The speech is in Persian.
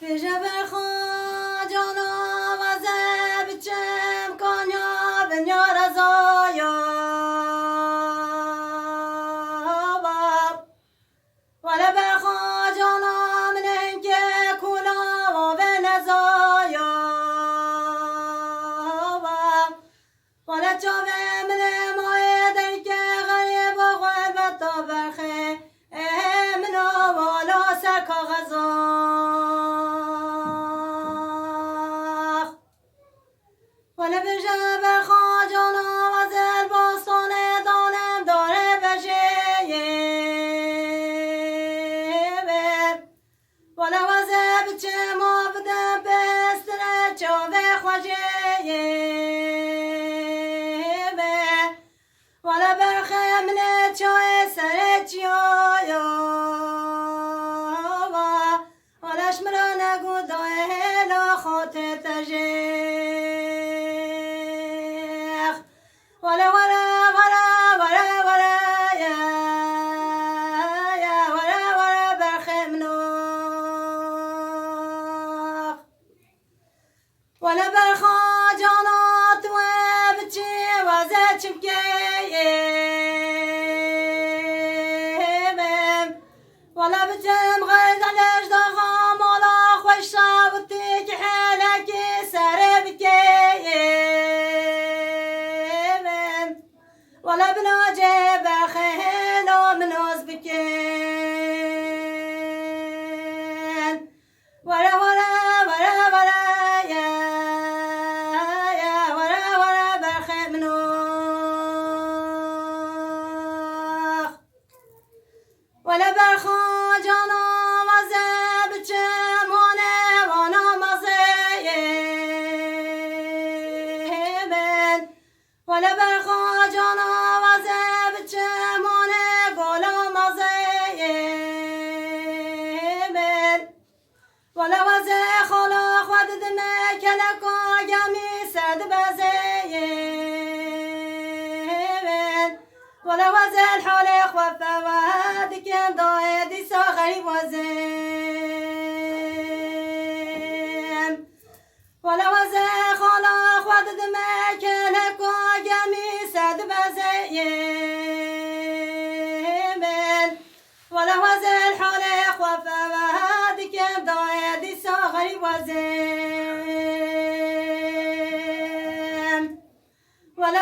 پیش برخان جانا و زبچم کانیا بنیا رزایا ولی برخان جانا منن که کلا و بنزایا ولی چاوه من مایدن که غریب و غربت و برخه منو والا سر کاغذا ولی بجه برخان جانا و زل باستان دانم داره بشه ولی وزه بچه ما بدم بستره چاوه خوشه ولی برخه منه چای سر چیایا ولش مرا نگو دایه لا خاطر تجیخ ولی ولی برخه منو ولی برخان جانا تو بچی وزه چمکه ولی بچم غیر دلش داغا مالا خوش شابتی که حلکی سر بکه ولی بناجه برخه لا مناز بکن ولی برخه منو ولی برخان جانا و زبچه مانه وانا مزه ولی برخان جانا و زبچه مانه گلا مزه ولی وزه خالا خود دمه کلکا گمی سد بزه ولی وزه الحال خوفه و دکن دای دیسا غریب وزم ولی وزه خالا خود دمه کلکا گمی سد بزه ولی وزه الحال خوفه و دکن دای دیسا غریب وزم ولی